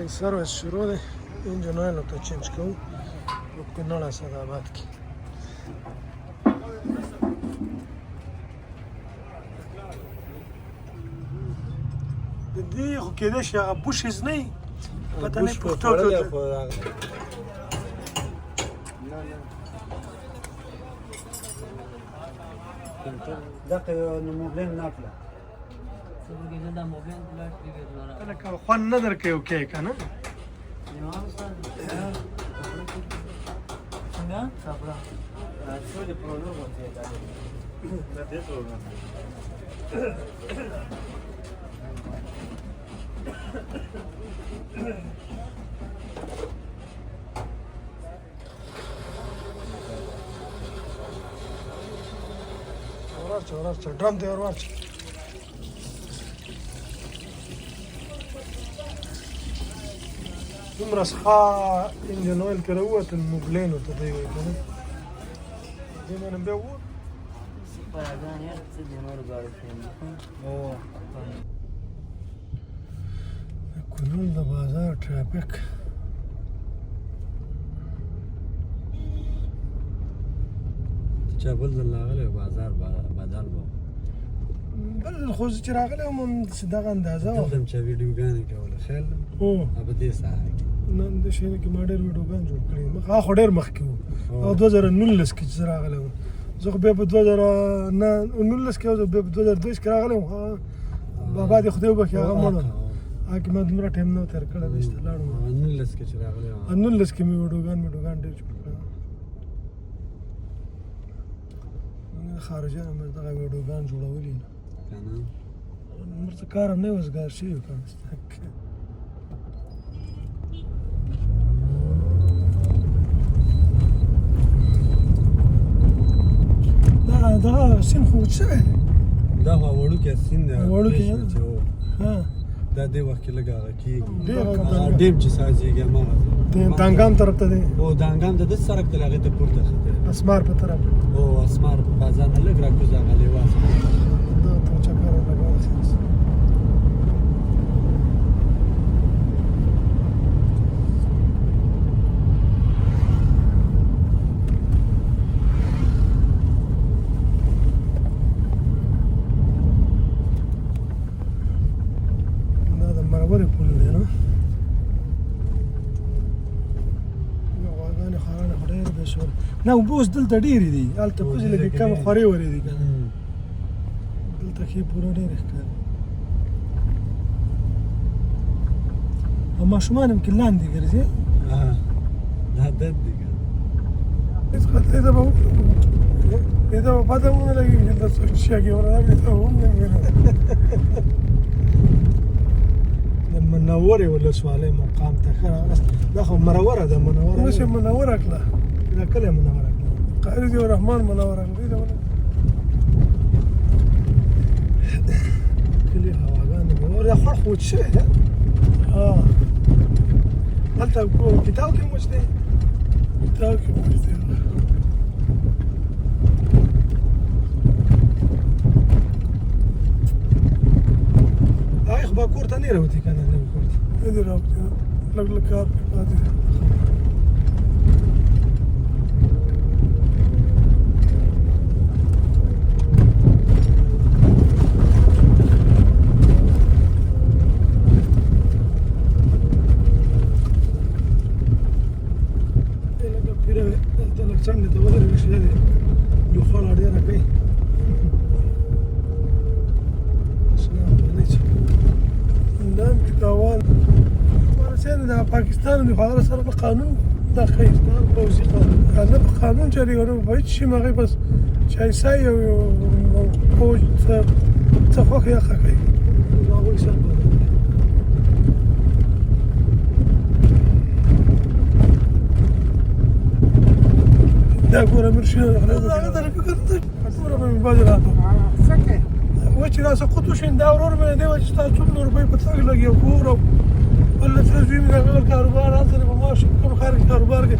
गाड़ी सर्विस शुरू है इंजन ऑयल तो चेंज करूँ कन्नड़ा सदाबाद की دي خو کېدای شي هغه بوشز نه وي پته نه پښتو کې دقه نو موبلین ناپله کله که خوند نه درکوي اوکې که نه ورارچه ډرم دی ورارچه دومره ښه انجن اویل کې راووتل موبلین ورته دی وایي که نه دې معنی بیا ووت کونړ د بازار ټرافیک چا بل ځل راغلی بازار بدل به بل خو زه چې راغلی وم همداسې دغه اندازه وه دلته هم چا ویډیوګانې کوله خیال هو په دې ساحه کې نن د شهر کې ما ډېر ویډیوګان جوړ کړي هغه خو ډېر مخکې وو او 2019 کې چې زه راغلی وم زه خو بیا په 2019 کې او بیا په 2022 کې راغلی وم بابا دې خدای وبخښي هغه مړ هغه کې ما دومره ټایم نه و تېر کړی بېسته لاړم 19 کې چې راغلی وم 19 کې مې ویډیوګان ډېر جوړ کړي خارجیانو مې دغه ویډیوګان جوړولي که نه نور څه کار هم نه وزګار شوي که دغه سیند خو وچ شوی دی دا خو وړوکی سیند دی وړوکی دا دې وخت کې لږ هغه کېږي ډېر ډیم چې سازېږي هماغه دانګام طرف ته دی او دانګام ته داسې سړک دی هغې ته پورته ښه دی اسمار په طرف او اسمار په بازار نه لږ راکوز هغه لیوه دا ته چکر لګوه مرورې پل دی نو غواګانې خارانې خو ډېر بې شوره نه اوبه اوس دلته ډېرې دي هلته پوزې لږې کمې خورې ورې دي که نه دلته ښې پوره ډېرې ښکاري او ماشومان هم کې لاندې ګرځي دا دد دی که دې ته به پته ونه لګېږي چې دلته څوک شګې ورغلې ته هم نه منورې ولسوالۍ مقام ته ښه راغلاست دا خو منوره ده منوره اوس یې منوره کړه دا کله یې منوره کړه قاري ضیاء الرحمن منوره کړه کلي هواګانې به دا خړ خو وچ شوی ده هلته کتاب کې هم وچ دی کتاب کې هم وچ دی هغې خو به کور ته نه راوتي که نه نوي کور ته نه دي راوتي لږ لږ کار پرې پاتې دی لکه پیره دلته لږ څنډې ته ودرېږي ښه دی لوخړه ډېره کوي دا پاکستان د هغه سره په قانون د خیستان پوځي قانون نه په قانون جاری غوړو په هیڅ شي مغه بس چای سای او پوج څه خو کې حق کوي دا وایي څه دا ګوره مرشي دا فکر ته ګوره په باندې راځه څنګه و چې را سقطو شین دا ورور مې دی چې تاسو څومره روپۍ په څنګه لګي ګوره ولا ترجمه من غير كهرباء هذا اللي ماشي كم خارج كهرباء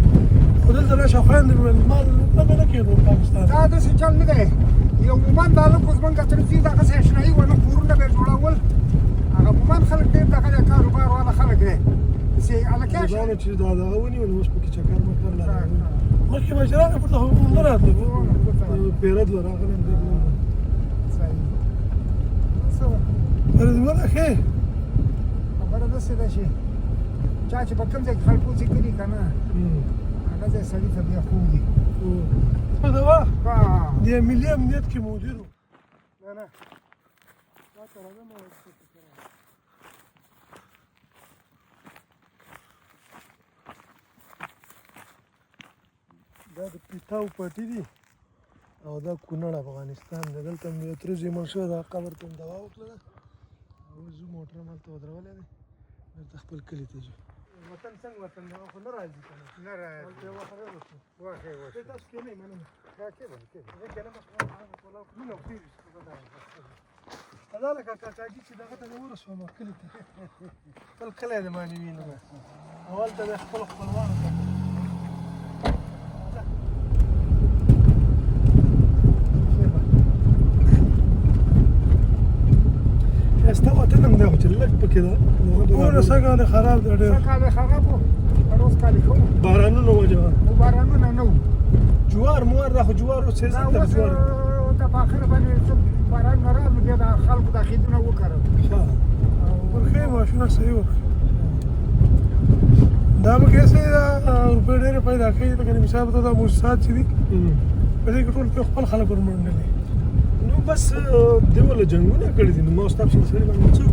ودلت انا شاخين المال ما بنكيد باكستان هذا سجل نه دی یو مومن دالو کوم څنګه ترځي دا څه شنای ونه پورونه به جوړول هغه مومن خلک دې دغه کاروبار والا خلک دي سي على كاش زانه چې دا دغه ونیول اوس پکې چکر مکر لاره مخکې به چې راغی پورته خو موږ نه راتلو پیرد له راغلی صحیح څه فریدګله ښې خبره داسې ده چې چا چې په کوم ځای کې خلکوځي کړي که نه هغه ځای سړي ته بیا خوږ دي څه دوا د ملي امنیت کې مدیر و نه نه دا د پیتاو پټي دي او دا کونړ افغانستان دی دلته مې یو تره زیمل شوی دا قبر ته مې دوا وکړله او زه موټر همالته ودرولی دی بېرته خپل کلي ته ځو وطن څنګه وطن دی خو نه راځي که نه نه راځي هلته یو وخت وکړو واښې واښې تاسو کېنئ مننه کېده زه کېنم بس مینه وکړي دا لکه کاکاجي چې دغه ته مې ورسوم کلي ته خپل کلی د ما نه وینم او هلته د خپلو خپلوانو ته ستا وطن هم دی خو چې لږ پکې ده اوس کال خراب دی ډېر کال خراب و اوس کال ښه و بارانونو وجه خو بارانونه نه وو جوار موار دا خو جوار اوس سیزن دی اوس جوار د باخره باندې څه باران نه راغلو بیا د خلکو دا خیدونه وکرل ورښې ماشونه صحیح ورښې دا به کیسې روپۍ ډېرې پیدا کوي لکه مثال ته دا موسسات چې دي په دې کې ټول خپل خلک ورمنډلي نو بس دوی له جنګونه کړي دي نو ما اوس تاسو سره باندې څوک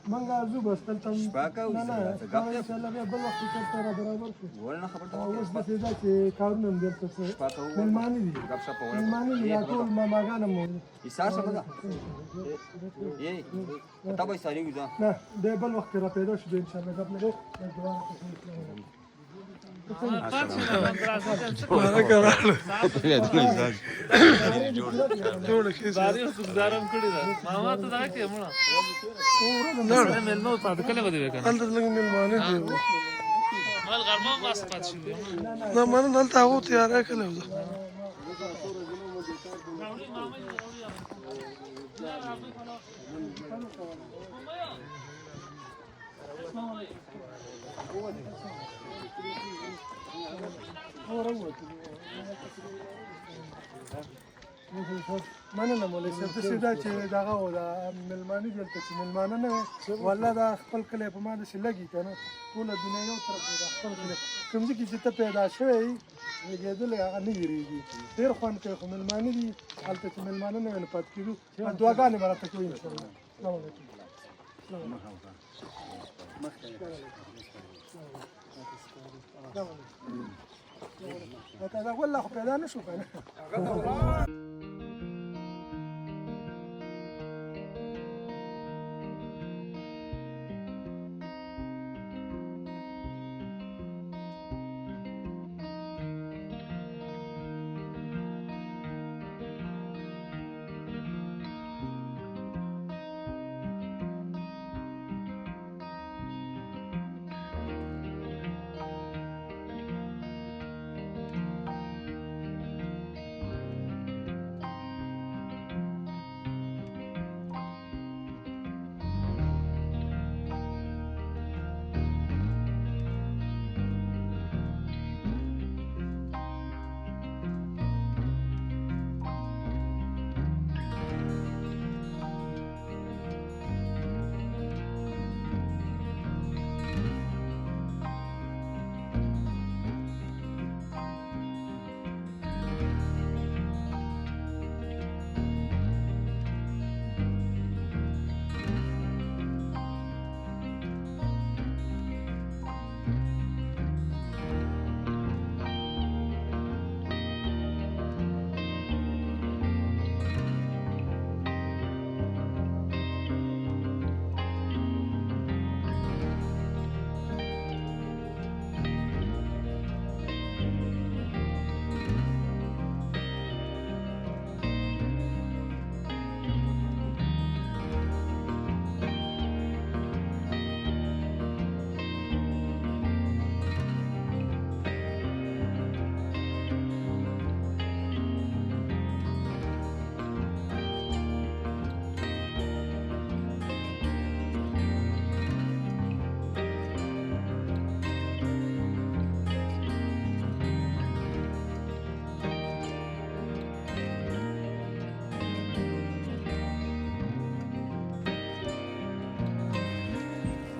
منګه زو بس تلته شپاکه نه نه غپ ان شاء الله بیا بل وخت چرته را برابر شو ولنه خبرته اوس د دې چې کارونه هم دلته څه شپاکه مېلمانه دي غپ شپ ولنه مېلمانه دي دا ټول ماماګانې مو ایسار څه ده یې ته به ساري وځه نه د بل وخت را پیدا شو ان شاء الله غب نه دوه جوړ شي باري سګدارم کړی دا ماما ته دا کې مړه نه ملنو پات کله بده وکړه هلته لږ مېلمانه دي مال غرمه واس پات شو نه من دلته هغو تیاری کړی و مننه مولوي صاحب داسې ده چې دغه و دا مېلمانه دلته چې مېلمانه نه وي والله دا خپل کلی په ما داسې لګي که نه ټوله دنیا یو طرف دی دا خپل کلی کوم ځای کې چې ته پیدا شوی یې لګېدلی هغه نه هېرېږي ډېر خوند کوي خو مېلمانه دي هلته چې مېلمانه نه وي نو پاتې کېدو دعاګانې به راته کوي انشاءالله السلام علیکم دا والله خو پیدا نه شو که نه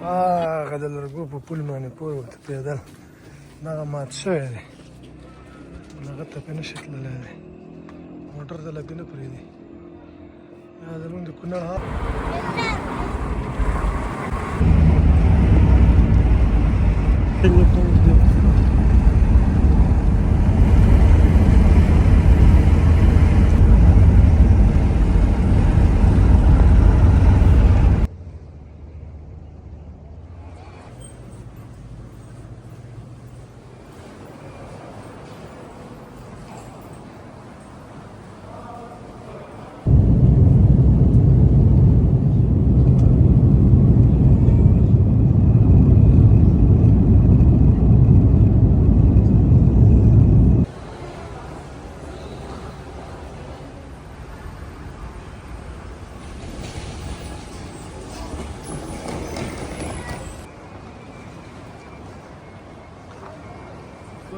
هغه د لرګو په پل باندې پورې ورته پیدل دغه مات شوی دی هغه ته پې نشي تللی دی موټر ته لا پې نه پرېږدي دا زمونږ د کونړ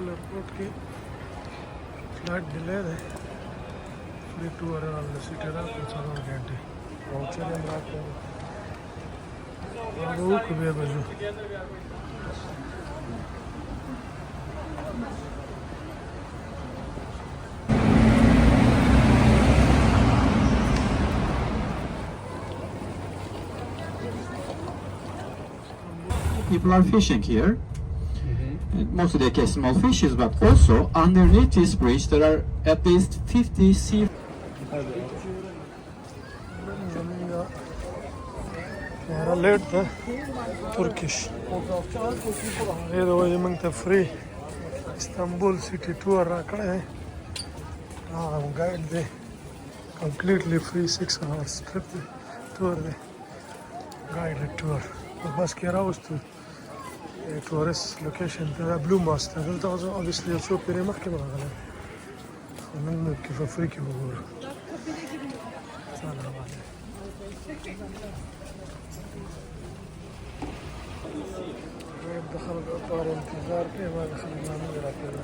एयरपोर्ट के फ्लाइट डिले है फ्री टूर वाले सीट है कुछ घंटे पहुँचे हम रात को कभी बजू People are fishing here. Mostly they catch small fishes, but also underneath this bridge there are at least 50 sea. हमारा लेट था तुर्किश ये तो वही मंगता फ्री इस्तांबुल सिटी टूर रखा है हाँ गाइड दे completely free 6 hours trip tour दे guided tour और बस कह रहा हूँ तो tourist location تبع بلو ماست هذا obviously شو بيري محكي مع غلا من كيف افريقيا بقول سلام عليكم دخل اطار انتظار كيف ما دخلنا نقرا كذا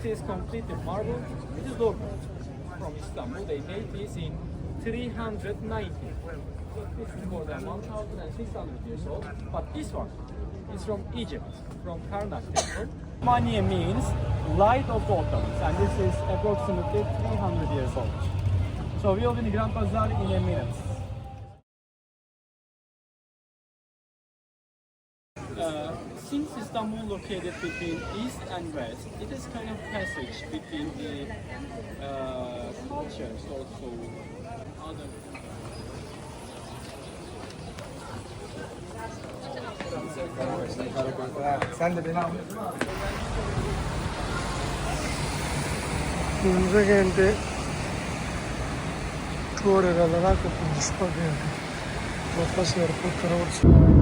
It is completely marble. It is local from Istanbul. They made this in 390. So this is more than 1,600 years old. But this one is from Egypt, from Karnak temple. Mania means light of the autumn, and this is approximately 300 years old. So we will be in Grand Bazaar in a minute. Since Istanbul located between east and west, it is kind of passage between the cultures also. Other. gente tour era la che per spagare ma passa per portare